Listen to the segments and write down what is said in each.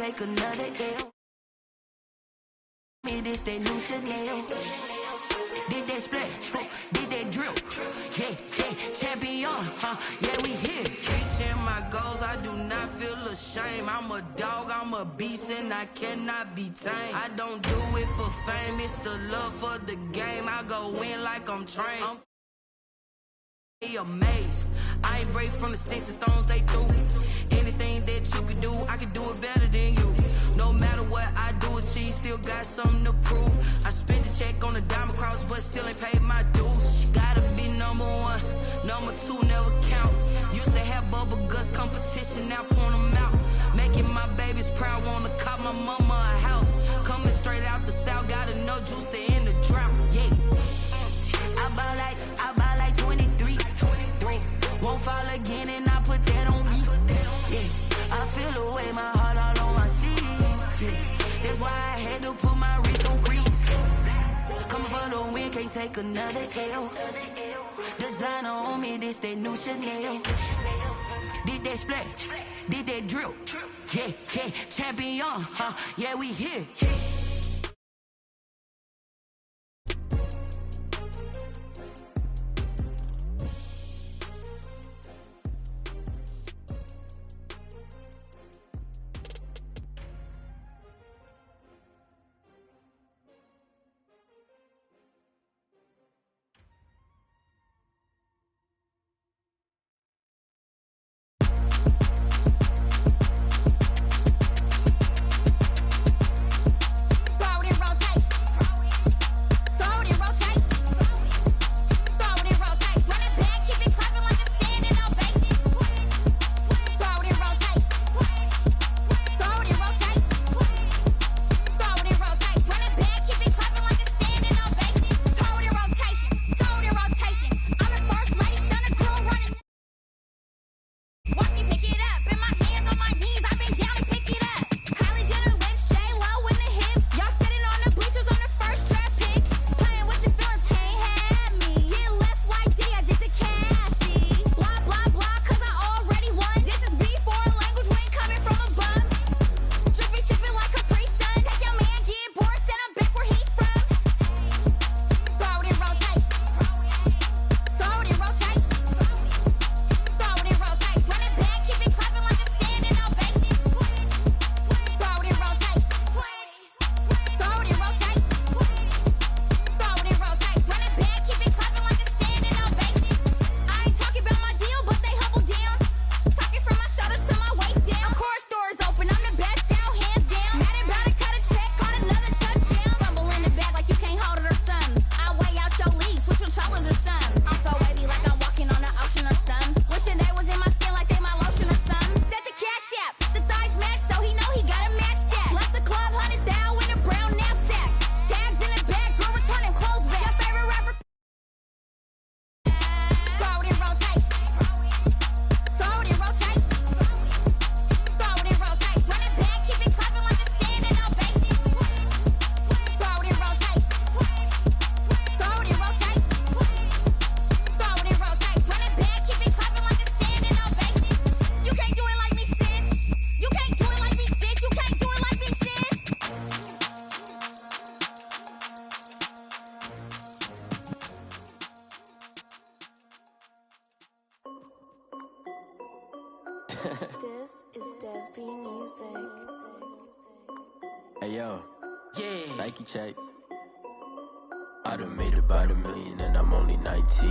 take another L. Me this that new Chanel. Did that splash, did that drill. Yeah, champion, yeah, we here. Reaching my goals, I do not feel ashamed. I'm a dog, I'm a beast, and I cannot be tamed. I don't do it for fame, it's the love for the game. I go in like I'm trained. I'm amazed. I ain't break from the sticks and stones they threw. Anything that you could do, I could do it better than you. No matter what I do, achieve, still got something to prove. I spent the check on the diamond cross, but still ain't paid my dues. Gotta be number one, number two never count. Used to have bubble guts competition, now point them out. Making my babies proud, wanna cop my mama a house. Coming straight out the south, got enough juice to end the drought. Yeah, I buy like 23. Won't fall again, and I put that on me. Yeah, I feel the way, my heart all on my sleeve. Yeah, that's why I had to put my wrist on freeze. Coming for the win, can't take another L. Designer on me, this that new Chanel. Did that splash, did that drill. Yeah, champion, yeah, we here. This is Dev B Music. Hey yo, Yeah. Nike check. I done made about $1 million and I'm only 19.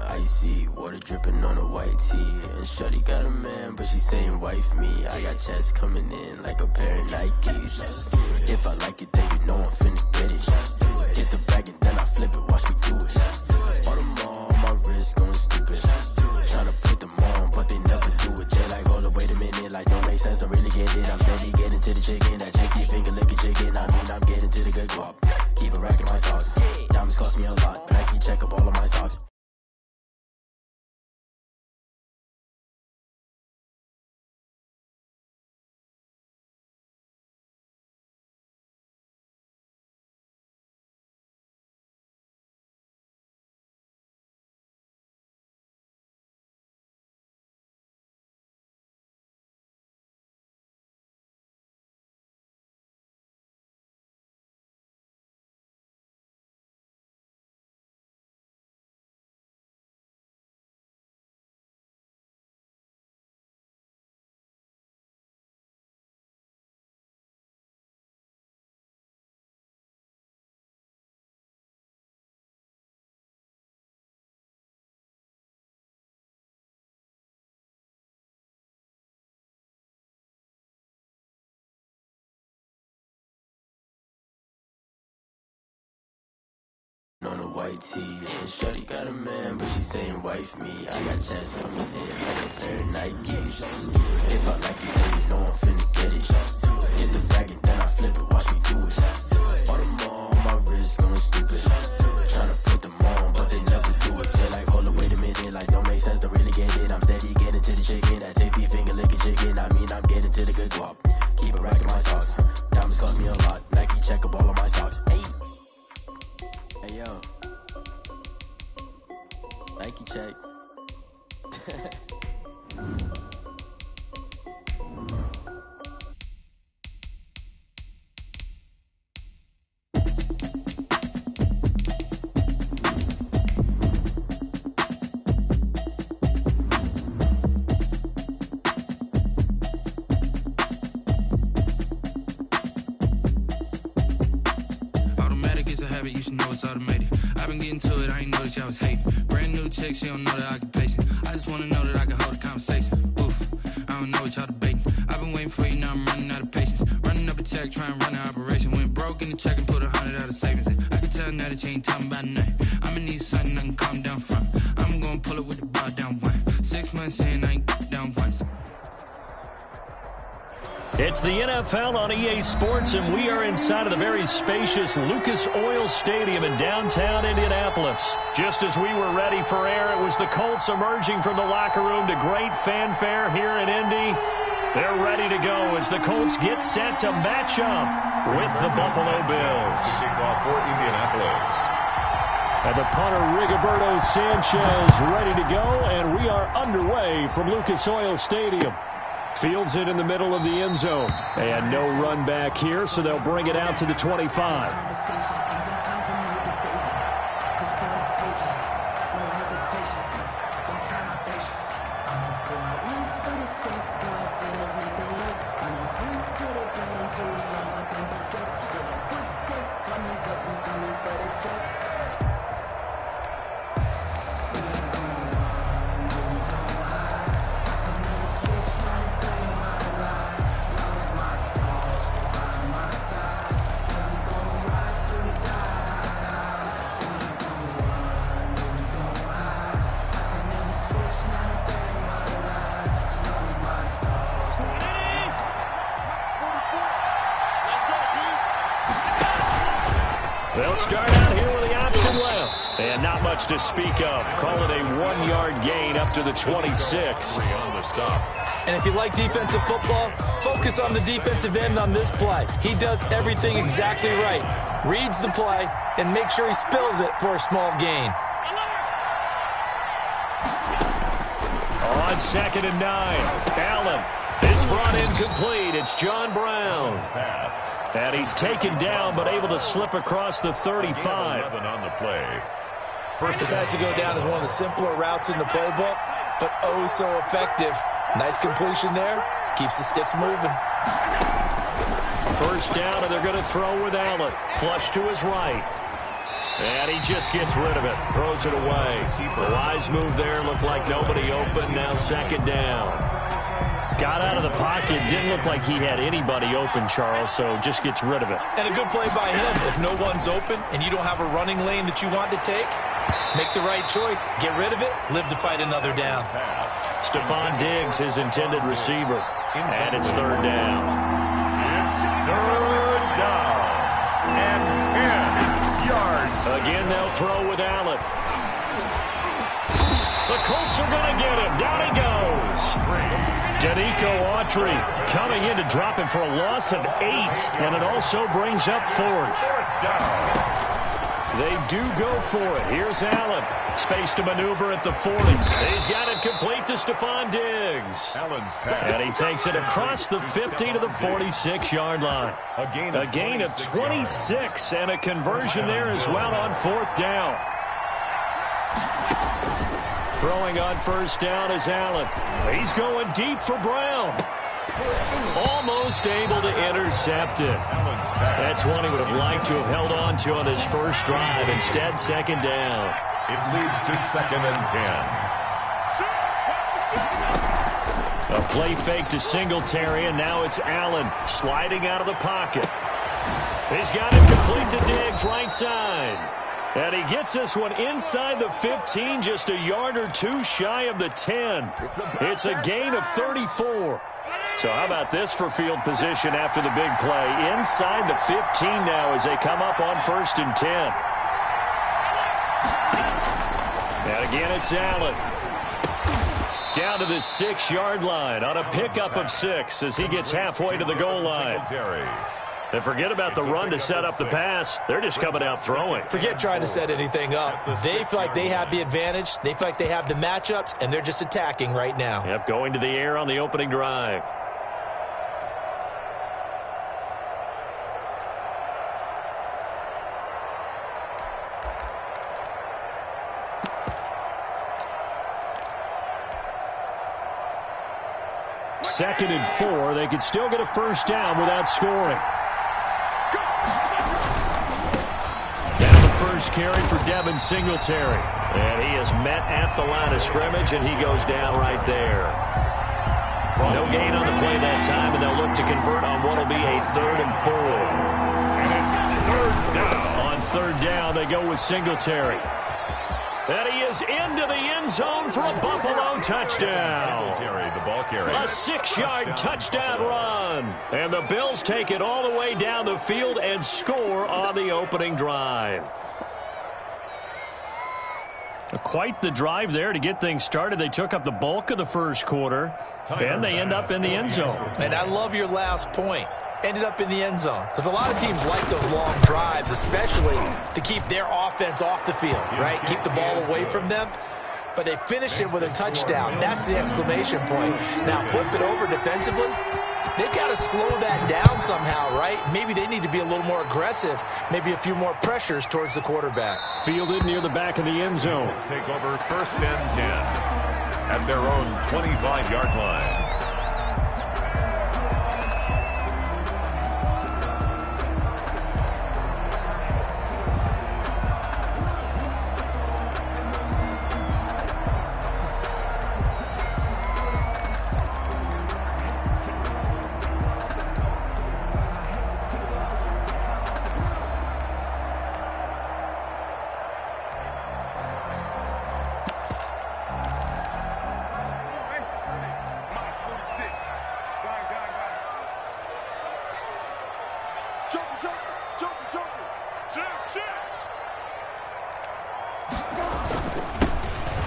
Icy water dripping on a white tee. And shorty got a man, but she saying wife me. I got checks coming in like a pair of Nikes. If I like it, then you know I'm finna get it. Get the bag and then I flip it. Watch me do it. All them on my wrist going stupid. Tryna put them on, but they never do it. Jay like, hold up, wait a minute. Like, don't make sense, don't really get it. I'm steady getting to the chicken. That tricky finger licking chicken. I mean, I'm getting to the good guap. Keep a rack in my sauce. Diamonds cost me a lot, but I keep check up all of my stocks. white tee. And shorty got a man, but she saying wife me. I got chest on my head like a pair of Nikes. If I like it, then you know I'm finna get it. Hit the bag and then I flip it, watch me do it. All them all on my wrist going stupid. Tryna put them on, but they never do it. They're like, hold up, wait a minute, like don't make sense, don't really get it. I'm steady getting to the chicken, that tasty finger licking chicken. I mean, I'm getting to the good guap. Keep a rack in my socks. Diamonds cost me a lot. Nike check up all of my socks. Hey, hey yo, Nike check. You should know it's automated. I've been getting to it, I ain't noticed y'all was hating. Brand new chick, she don't know the occupation. I just wanna know that I can hold a conversation. Oof, I don't know what y'all debating. I've been waiting for you, now I'm running out of patience. Running up a check, trying to run an operation. Went broke in the check and put 100 out of savings in. I can tell now that you ain't talking about nothing. I'ma need something I can calm down from. I'm gonna pull it with the bar down one. 6 months in, I ain't down once. It's the NFL on EA Sports, and we are inside of the very spacious Lucas Oil Stadium in downtown Indianapolis. Just as we were ready for air, it was the Colts emerging from the locker room to great fanfare here in Indy. They're ready to go as the Colts get set to match up with the Buffalo Bills. Kickoff for Indianapolis. And the punter, Rigoberto Sanchez, ready to go, and we are underway from Lucas Oil Stadium. Fields it in the middle of the end zone. And no run back here, so they'll bring it out to the 25. They'll start out here with the option left. And not much to speak of. Call it a 1-yard gain up to the 26. And if you like defensive football, focus on the defensive end on this play. He does everything exactly right. Reads the play and makes sure he spills it for a small gain. On 2nd and 9, Allen. It's brought in complete. It's John Brown. And he's taken down, but able to slip across the 35. On the play. This has to go down as one of the simpler routes in the playbook, but oh so effective. Nice completion there. Keeps the sticks moving. First down, and they're going to throw with Allen. Flush to his right. And he just gets rid of it. Throws it away. The wise move there. Looked like nobody open. Now 2nd down. Got out of the pocket. Didn't look like he had anybody open, Charles, so just gets rid of it. And a good play by him. If no one's open and you don't have a running lane that you want to take, make the right choice. Get rid of it. Live to fight another down. Stephon Diggs, his intended receiver. And it's 3rd down. It's 3rd down. And 10 yards. Again, they'll throw with Allen. The Colts are going to get him. Down he goes. Danico Autry coming in to drop him for a loss of 8. And it also brings up 4th. They do go for it. Here's Allen. Space to maneuver at the 40. He's got it complete to Stephon Diggs. And he takes it across the 50 to the 46-yard line. A gain of 26 and a conversion there as well on 4th down. Throwing on 1st down is Allen. He's going deep for Brown. Almost able to intercept it. That's one he would have liked to have held on to on his first drive. Instead, 2nd down. It leads to 2nd and 10. A play fake to Singletary, and now it's Allen sliding out of the pocket. He's got it complete to Diggs, right side. And he gets this one inside the 15, just a yard or two shy of the 10. It's a gain of 34. So how about this for field position after the big play? Inside the 15 now as they come up on 1st and 10. And again, it's Allen. Down to the 6-yard line on a pickup of 6 as he gets halfway to the goal line. And forget about the run to set up the pass. They're just coming out throwing. Forget trying to set anything up. They feel like they have the advantage. They feel like they have the matchups, and they're just attacking right now. Yep, going to the air on the opening drive. Second and 4. They could still get a first down without scoring. Down the first carry for Devin Singletary. And he is met at the line of scrimmage, and he goes down right there. No gain on the play that time, and they'll look to convert on what will be a 3rd and 4. And it's 3rd down. On 3rd down, they go with Singletary. And he is into the end zone for a Buffalo touchdown. The ball carrier. A 6-yard touchdown run. And the Bills take it all the way down the field and score on the opening drive. Quite the drive there to get things started. They took up the bulk of the first quarter, and they end up in the end zone. And I love your last point. Ended up in the end zone. Because a lot of teams like those long drives, especially to keep their offense off the field, right? Keep the ball away from them. But they finished it with a touchdown. That's the exclamation point. Now flip it over defensively. They've got to slow that down somehow, right? Maybe they need to be a little more aggressive. Maybe a few more pressures towards the quarterback. Fielded near the back of the end zone. Let's take over 1st and 10 at their own 25-yard line.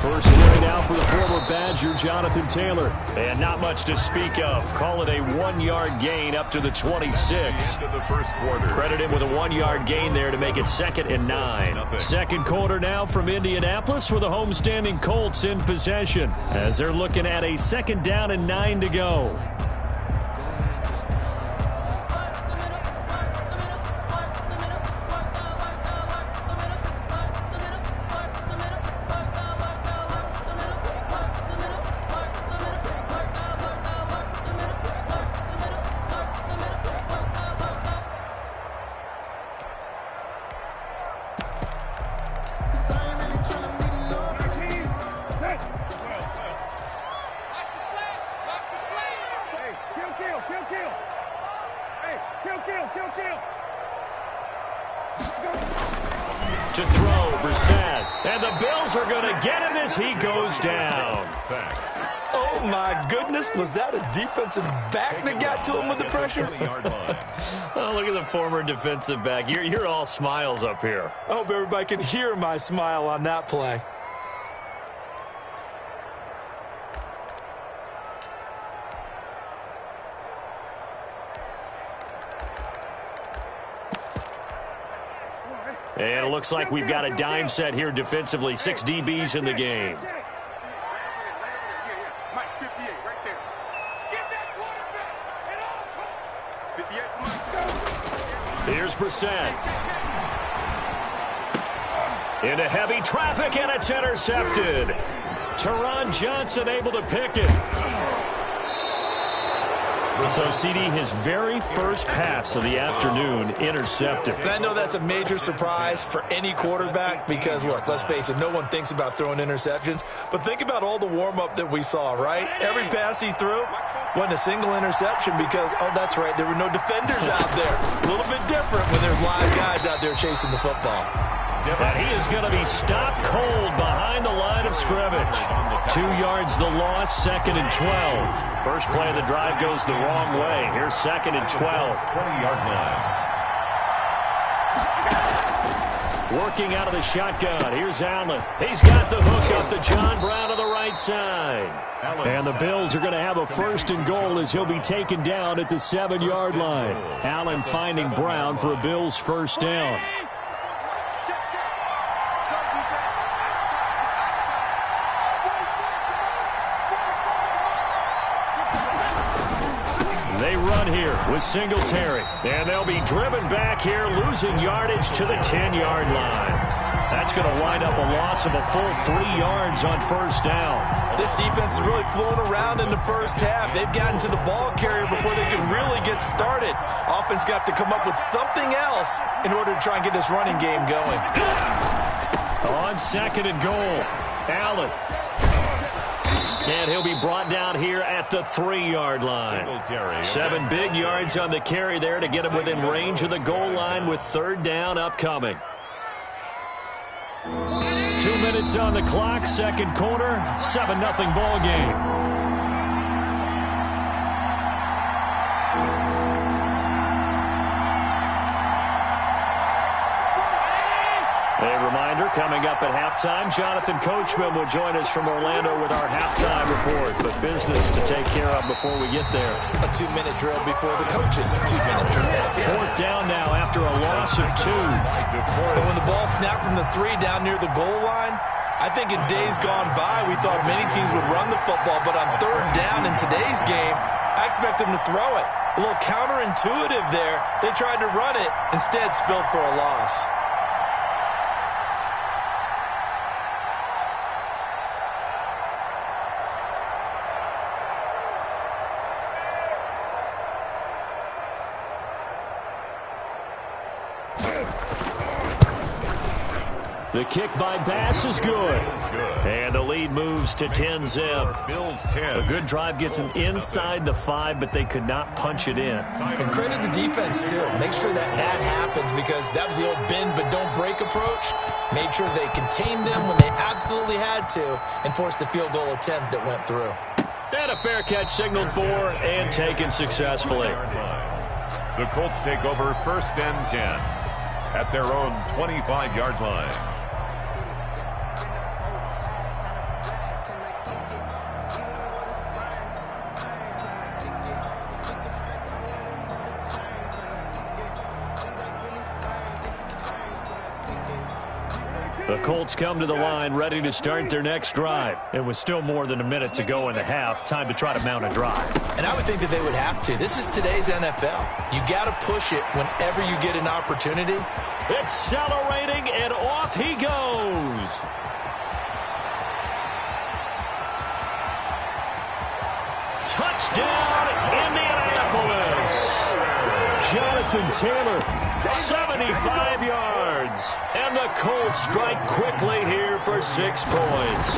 First carry now for the former Badger, Jonathan Taylor. And not much to speak of. Call it a 1-yard gain up to the 26. Into the first quarter. Credit him with a 1-yard gain there to make it 2nd and 9. Second quarter now from Indianapolis for the homestanding Colts in possession as they're looking at a 2nd down and 9 to go. To throw, Brissett. And the Bills are going to get him as he goes down. Oh, my goodness. Was that a defensive back that got to him with the pressure? Oh, look at the former defensive back. You're all smiles up here. I hope everybody can hear my smile on that play. And it looks like we've got a dime set here defensively. 6 DBs in the game. Here's Brissett. Into heavy traffic, and it's intercepted. Teron Johnson able to pick it. So, CD, his very first pass of the afternoon intercepted. And I know that's a major surprise for any quarterback because, look, let's face it, no one thinks about throwing interceptions. But think about all the warm-up that we saw, right? Every pass he threw wasn't a single interception because, oh, that's right, there were no defenders out there. A little bit different when there's live guys out there chasing the football. And he is going to be stopped cold behind the line of scrimmage. 2 yards the loss, 2nd and 12. First play of the drive goes the wrong way. Here's 2nd and 12. 20-yard line. Working out of the shotgun. Here's Allen. He's got the hook up to John Brown to the right side. And the Bills are going to have a 1st and goal as he'll be taken down at the 7-yard line. Allen finding Brown for a Bills 1st down. They run here with Singletary. And they'll be driven back here, losing yardage to the 10-yard line. That's going to wind up a loss of a full 3 yards on 1st down. This defense is really flown around in the first half. They've gotten to the ball carrier before they can really get started. Offense going to have to come up with something else in order to try and get this running game going. On 2nd and goal, Allen. And he'll be brought down here at the 3-yard line. 7 big yards on the carry there to get him within range of the goal line with 3rd down upcoming. 2 minutes on the clock, 2nd quarter, 7-0 ball game. A reminder, coming up at halftime, Jonathan Coachman will join us from Orlando with our halftime report. But business to take care of before we get there. A 2-minute drill before the coaches' 2-minute drill. 4th down now after a loss of 2. But when the ball snapped from the 3 down near the goal line, I think in days gone by, we thought many teams would run the football. But on 3rd down in today's game, I expect them to throw it. A little counterintuitive there. They tried to run it, instead spilled for a loss. The kick by Bass is good. And the lead moves to 10-zip. Bills 10. A good drive gets them inside the 5, but they could not punch it in. And credit the defense, too. Make sure that happens, because that was the old bend but don't break approach. Made sure they contained them when they absolutely had to and forced the field goal attempt that went through. And a fair catch signaled for and taken successfully. The Colts take over 1st and 10 at their own 25-yard line. The Colts come to the line ready to start their next drive. It was still more than a minute to go in the half. Time to try to mount a drive. And I would think that they would have to. This is today's NFL. You got to push it whenever you get an opportunity. Accelerating, and off he goes. Touchdown, Indianapolis. Jonathan Taylor, 75 yards. And the Colts strike quickly here for 6 points.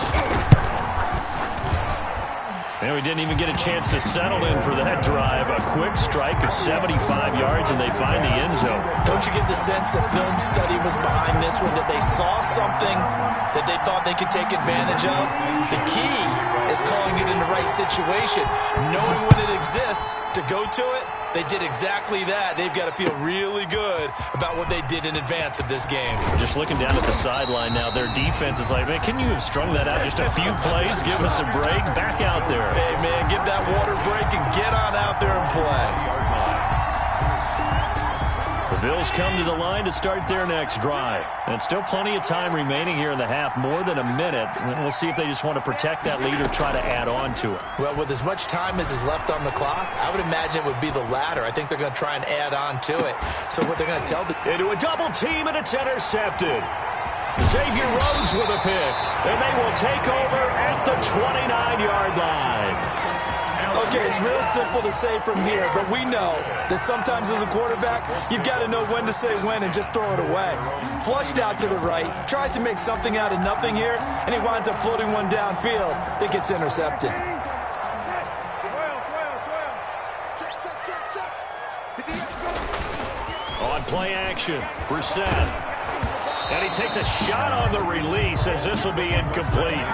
And we didn't even get a chance to settle in for that drive. A quick strike of 75 yards, and they find the end zone. Don't you get the sense that film study was behind this one, that they saw something that they thought they could take advantage of? The key is calling it in the right situation, knowing when it exists to go to it. They did exactly that. They've got to feel really good about what they did in advance of this game. Just looking down at the sideline now, their defense is like, man, can you have strung that out just a few plays? Give us a break. Back out there. Hey, man, give that water break and get on out there and play. The Bills come to the line to start their next drive. And still plenty of time remaining here in the half, more than a minute. We'll see if they just want to protect that lead or try to add on to it. Well, with as much time as is left on the clock, I would imagine it would be the latter. I think they're going to try and add on to it. So what they're going to tell the... Into a double team, and it's intercepted. Xavier Rhodes with a pick. And they will take over at the 29-yard line. Okay, it's real simple to say from here, but we know that sometimes as a quarterback, you've got to know when to say when and just throw it away. Flushed out to the right, tries to make something out of nothing here, and he winds up floating one downfield that gets intercepted. On play action, Brissett. And he takes a shot on the release as this will be incomplete.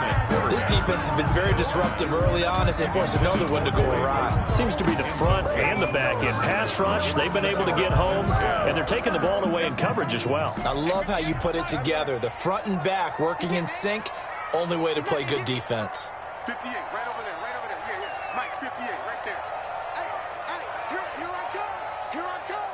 This defense has been very disruptive early on as they force another one to go awry. Seems to be the front and the back end. Pass rush, they've been able to get home, and they're taking the ball away in coverage as well. I love how you put it together. The front and back working in sync, only way to play good defense. 58, right over there, right over there. Yeah, yeah. Mike, 58, right there. Hey, here I come. Here I come.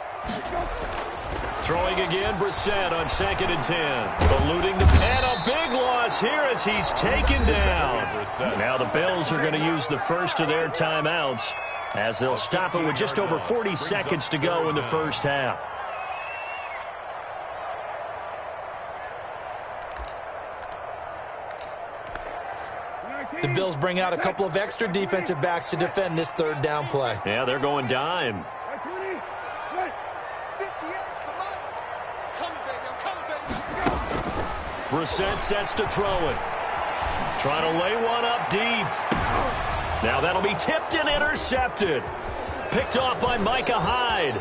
Throwing again, Brissett on 2nd and 10. Eluding the and a big loss here as he's taken down. Now the Bills are going to use the first of their timeouts as they'll stop it with just over 40 seconds to go in the first half. The Bills bring out a couple of extra defensive backs to defend this third down play. Yeah, they're going dime. Brissett sets to throw it. Trying to lay one up deep. Now that'll be tipped and intercepted. Picked off by Micah Hyde.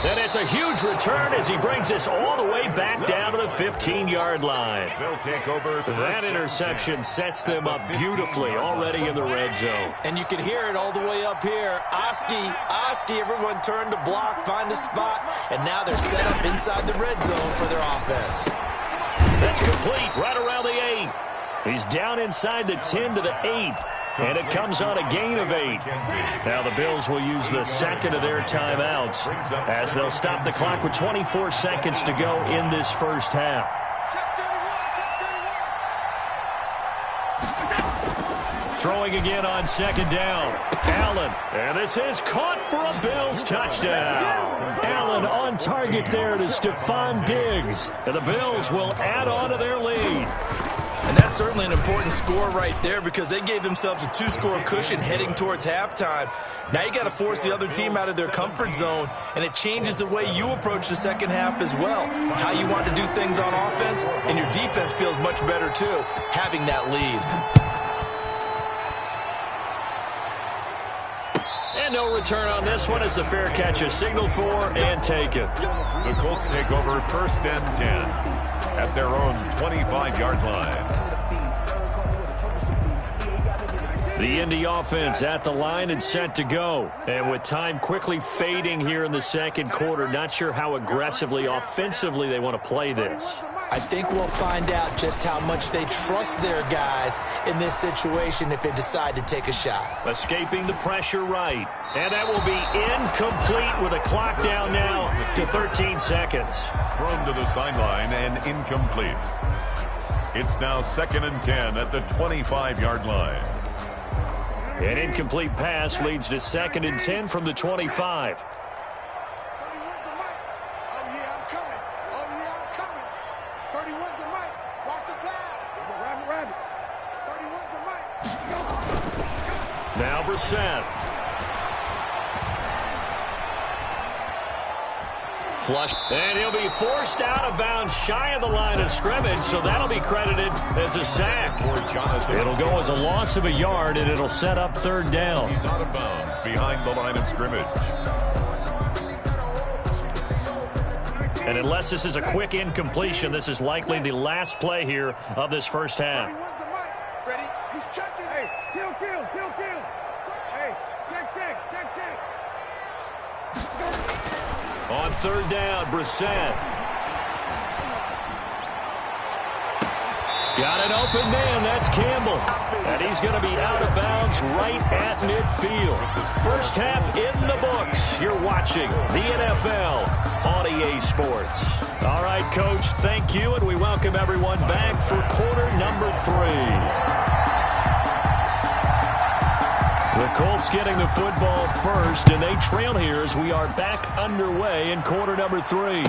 And it's a huge return as he brings us all the way back down to the 15-yard line. They'll take over. That interception sets them up beautifully already in the red zone. And you can hear it all the way up here. Oski, everyone turned to block, find a spot, and now they're set up inside the red zone for their offense. That's complete right around the 8. He's down inside the 10 to the 8. And it comes on a gain of 8. Now the Bills will use the second of their timeouts as they'll stop the clock with 24 seconds to go in this first half. Throwing again on 2nd down. Allen. And this is caught for a Bills touchdown. Allen on target there to Stephon Diggs. And the Bills will add on to their lead. And that's certainly an important score right there because they gave themselves a 2-score cushion heading towards halftime. Now you got to force the other team out of their comfort zone, and it changes the way you approach the second half as well. How you want to do things on offense, and your defense feels much better too, having that lead. And no return on this one as the fair catch is signaled for and taken. The Colts take over 1st and 10 at their own 25-yard line. The Indy offense at the line and set to go. And with time quickly fading here in the second quarter, not sure how aggressively, offensively they want to play this. I think we'll find out just how much they trust their guys in this situation if they decide to take a shot. Escaping the pressure right. And that will be incomplete with a clock down now to 13 seconds. Thrown to the sideline and incomplete. It's now 2nd and 10 at the 25-yard line. An incomplete pass leads to 2nd and 10 from the 25. Now Brissett. Flush. And he'll be forced out of bounds shy of the line of scrimmage, so that'll be credited as a sack. It'll go as a loss of a yard, and it'll set up 3rd down. He's out of bounds behind the line of scrimmage. And unless this is a quick incompletion, this is likely the last play here of this first half. Ready? He's checking. Hey, kill. Hey, check. On 3rd down, Brissett. Got an open man, that's Campbell. And he's going to be out of bounds right at midfield. First half in the books. You're watching the NFL on EA Sports. All right, Coach, thank you, and we welcome everyone back for quarter number 3. The Colts getting the football first, and they trail here as we are back underway in quarter number 3.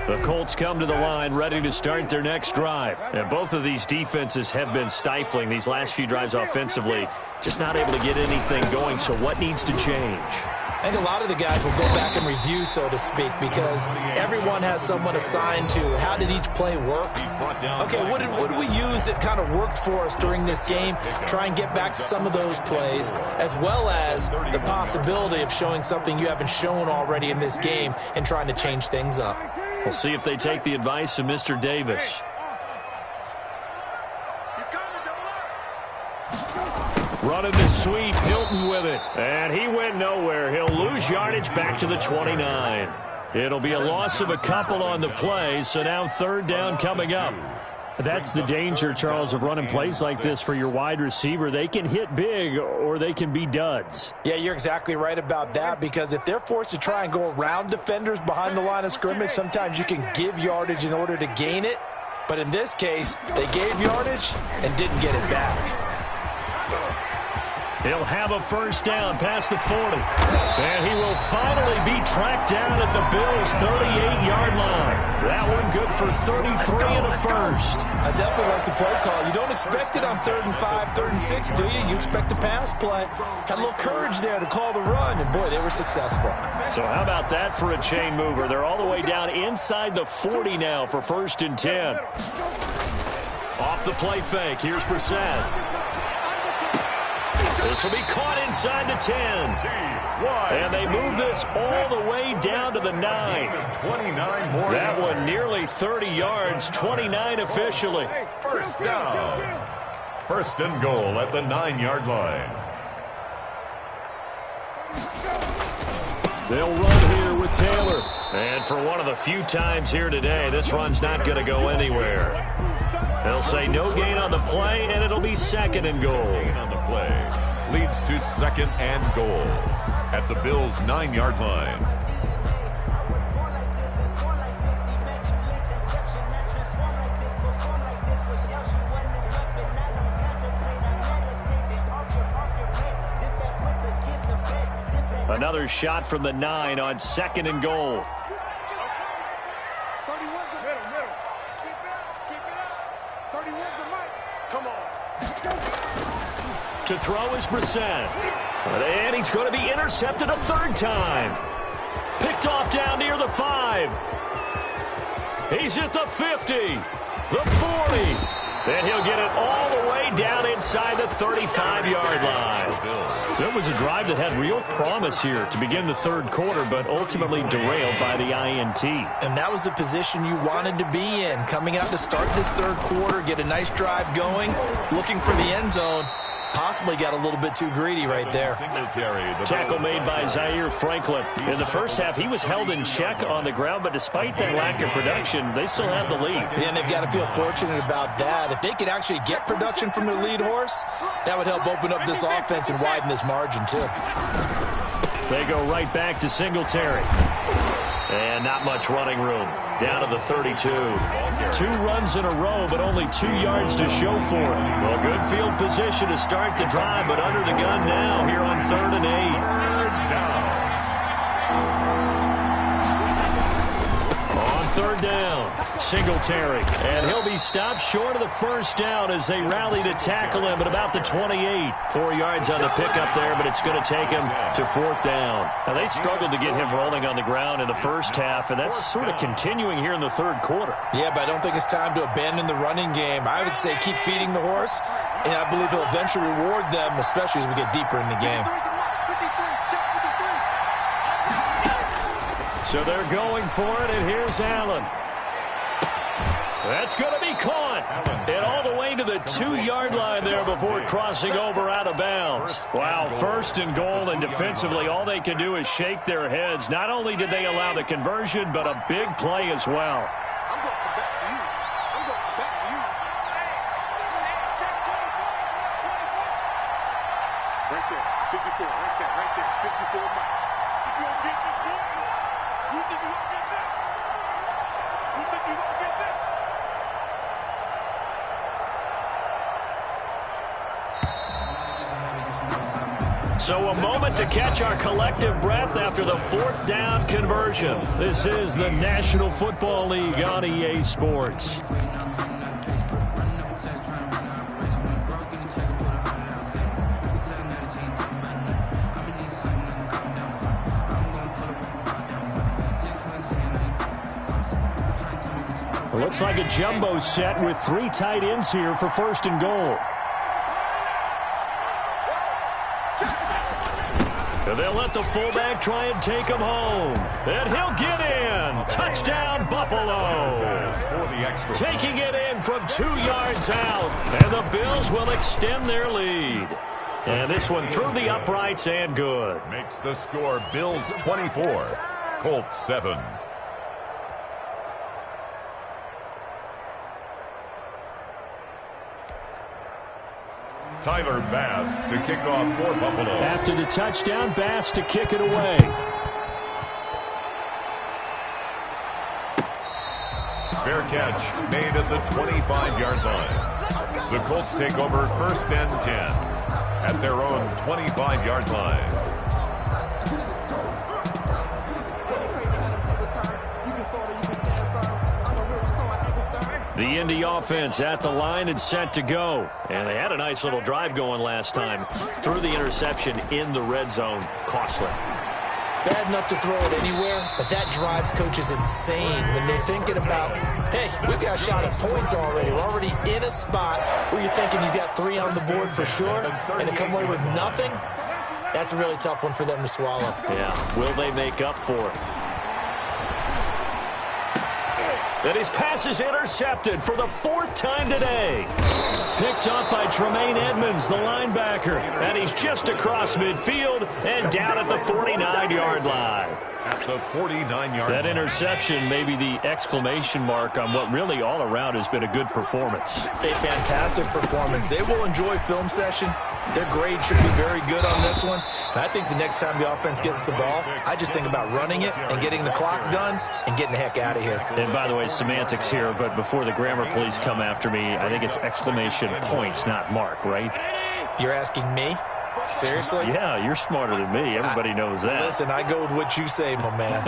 The Colts come to the line ready to start their next drive. And both of these defenses have been stifling these last few drives offensively. Just not able to get anything going. So what needs to change? I think a lot of the guys will go back and review, so to speak, because everyone has someone assigned to how did each play work. Okay, what did we use that kind of worked for us during this game? Try and get back to some of those plays, as well as the possibility of showing something you haven't shown already in this game and trying to change things up. We'll see if they take the advice of Mr. Davis. Running the sweep, Hilton with it. And he went nowhere. He'll lose yardage back to the 29. It'll be a loss of a couple on the play, so now third down coming up. That's the danger, Charles, of running plays like this for your wide receiver. They can hit big or they can be duds. Yeah, you're exactly right about that, because if they're forced to try and go around defenders behind the line of scrimmage, sometimes you can give yardage in order to gain it. But in this case, they gave yardage and didn't get it back. He'll have a first down past the 40. And he will finally be tracked down at the Bills' 38-yard line. That one good for 33 and a first. I definitely like the play call. You don't expect it on 3rd and 5, 3rd and 6, do you? You expect a pass play. Had a little courage there to call the run, and boy, they were successful. So how about that for a chain mover? They're all the way down inside the 40 now for 1st and 10. Off the play fake. Here's Brissett. This will be caught inside the 10. And they move this all the way down to the 9. That one nearly 30 yards, 29 officially. First down. 1st and goal at the 9-yard line. They'll run here with Taylor. And for one of the few times here today, this run's not going to go anywhere. They'll say no gain on the play, and it'll be 2nd and goal. On the play leads to 2nd and goal at the Bills' 9-yard line. Another shot from the 9 on 2nd and goal. 31's the middle. Keep it up. 31's the mic. Come on. To throw is Brissett. And he's going to be intercepted a 3rd time. Picked off down near the 5. He's at the 50, the 40. And he'll get it all the way down inside the 35-yard line. So it was a drive that had real promise here to begin the 3rd quarter, but ultimately derailed by the INT. And that was the position you wanted to be in. Coming out to start this 3rd quarter, get a nice drive going, looking for the end zone. Possibly got a little bit too greedy right there. Tackle made by Zaire Franklin. In the first half, he was held in check on the ground, but despite that lack of production, they still have the lead. And they've got to feel fortunate about that. If they could actually get production from their lead horse, that would help open up this offense and widen this margin, too. They go right back to Singletary. And not much running room. Down to the 32. 2 runs in a row, but only 2 yards to show for it. Well, good field position to start the drive, but under the gun now here on 3rd and 8. On 3rd down, Singletary. And he'll be stopped short of the first down as they rally to tackle him at about the 28. 4 yards on the pickup there, but it's going to take him to 4th down. Now, they struggled to get him rolling on the ground in the first half, and that's sort of continuing here in the 3rd quarter. Yeah, but I don't think it's time to abandon the running game. I would say keep feeding the horse, and I believe he'll eventually reward them, especially as we get deeper in the game. So they're going for it, and here's Allen. That's going to be caught. And all the way to the 2-yard line there before crossing over out of bounds. Wow, 1st and goal, and defensively all they can do is shake their heads. Not only did they allow the conversion, but a big play as well. I'm going back to you. I'm going back to you. Right there. 54. Right there. Right there. 54 Mike. You going to get this one? You think you're going to get this? You think you're going to get this? So a moment to catch our collective breath after the 4th down conversion. This is the National Football League on EA Sports. It looks like a jumbo set with 3 tight ends here for 1st and goal. And they'll let the fullback try and take him home. And he'll get in. Touchdown, Buffalo. Taking it in from 2 yards out. And the Bills will extend their lead. And this one through the uprights and good. Makes the score Bills 24, Colts 7. Tyler Bass to kick off for Buffalo. After the touchdown, Bass to kick it away. Fair catch made at the 25-yard line. The Colts take over 1st and 10 at their own 25-yard line. The Indy offense at the line and set to go. And they had a nice little drive going last time. Threw the interception in the red zone. Costly. Bad enough to throw it anywhere, but that drives coaches insane when they're thinking about, hey, we've got a shot at points already. We're already in a spot where you're thinking you got 3 on the board for sure, and to come away with nothing, that's a really tough one for them to swallow. Yeah, will they make up for it? And his pass is intercepted for the 4th time today. Picked up by Tremaine Edmonds, the linebacker. And he's just across midfield and down at the 49-yard line. At the 49-yard That line. interception may be the exclamation mark on what really all around has been a good performance. A fantastic performance. They will enjoy film session. Their grade should be very good on this one. And I think the next time the offense gets the ball, I just think about running it and getting the clock done and getting the heck out of here. And by the way, semantics here, but before the grammar police come after me, I think it's exclamation point, not mark, right? You're asking me? Seriously? Yeah, you're smarter than me. Everybody knows that. Listen, I go with what you say, my man.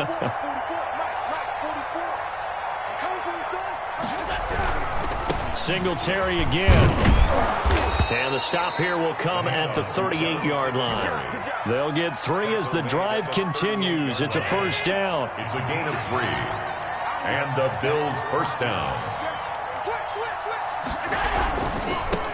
Singletary again. And the stop here will come at the 38-yard line. They'll get 3 as the drive continues. It's a 1st down. It's a gain of 3. And the Bills' 1st down.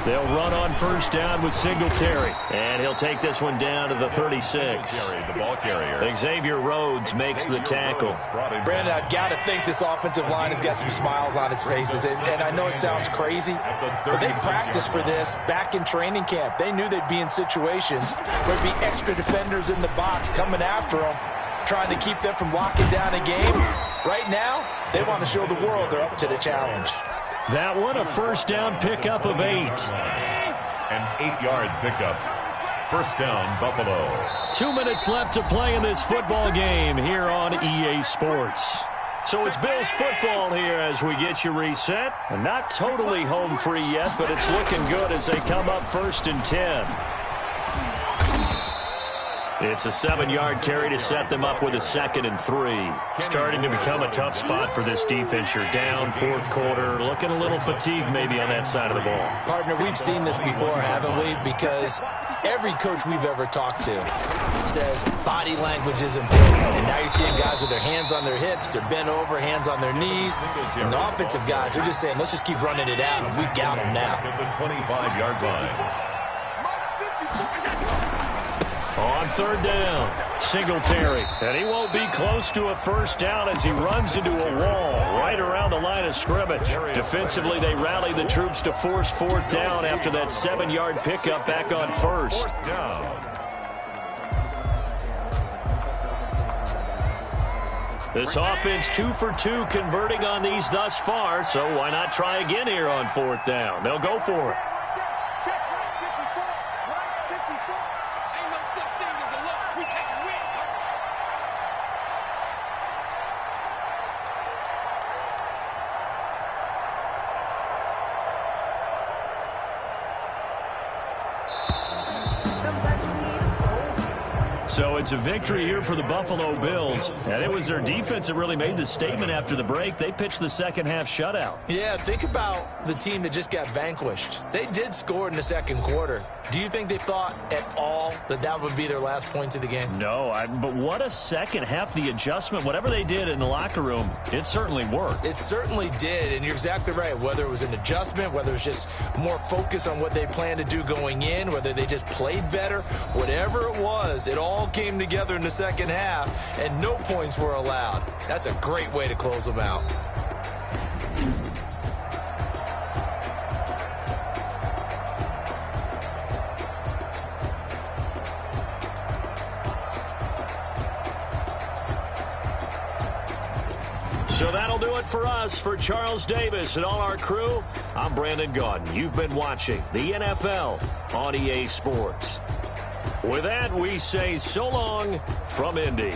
They'll run on 1st down with Singletary. And he'll take this one down to the 36. The ball carrier. Xavier Rhodes makes the tackle. Brandon, I've got to think this offensive line has got some smiles on its faces. And I know it sounds crazy, but they practiced for this back in training camp. They knew they'd be in situations where there'd be extra defenders in the box coming after them, trying to keep them from locking down a game. Right now, they want to show the world they're up to the challenge. That one, a 1st down pickup of 8. An 8-yard pickup. 1st down, Buffalo. 2 minutes left to play in this football game here on EA Sports. So it's Bills football here as we get you reset. And not totally home free yet, but it's looking good as they come up 1st and 10. It's a 7-yard carry to set them up with a 2nd and 3. Starting to become a tough spot for this defense. You're down 4th quarter, looking a little fatigued maybe on that side of the ball. Partner, we've seen this before, haven't we? Because every coach we've ever talked to says body language is important. And now you're seeing guys with their hands on their hips, they're bent over, hands on their knees. And the offensive guys are just saying, let's just keep running it out, and we've got them now. At the 25-yard line. On 3rd down, Singletary. And he won't be close to a 1st down as he runs into a wall right around the line of scrimmage. Defensively, they rally the troops to force 4th down after that 7-yard pickup back on 1st. 4th down. This offense 2 for 2 converting on these thus far, so why not try again here on 4th down? They'll go for it. So it's a victory here for the Buffalo Bills, and it was their defense that really made the statement after the break. They pitched the second-half shutout. Yeah, think about the team that just got vanquished. They did score in the second quarter. Do you think they thought at all that that would be their last points of the game? No, but what a second half. The adjustment, whatever they did in the locker room, it certainly worked. It certainly did, and you're exactly right. Whether it was an adjustment, whether it was just more focus on what they planned to do going in, whether they just played better, whatever it was, it all came together in the second half, and no points were allowed. That's a great way to close them out. So that'll do it for us. For Charles Davis and all our crew, I'm Brandon Gaudin. You've been watching the NFL on EA Sports. With that, we say so long from Indy.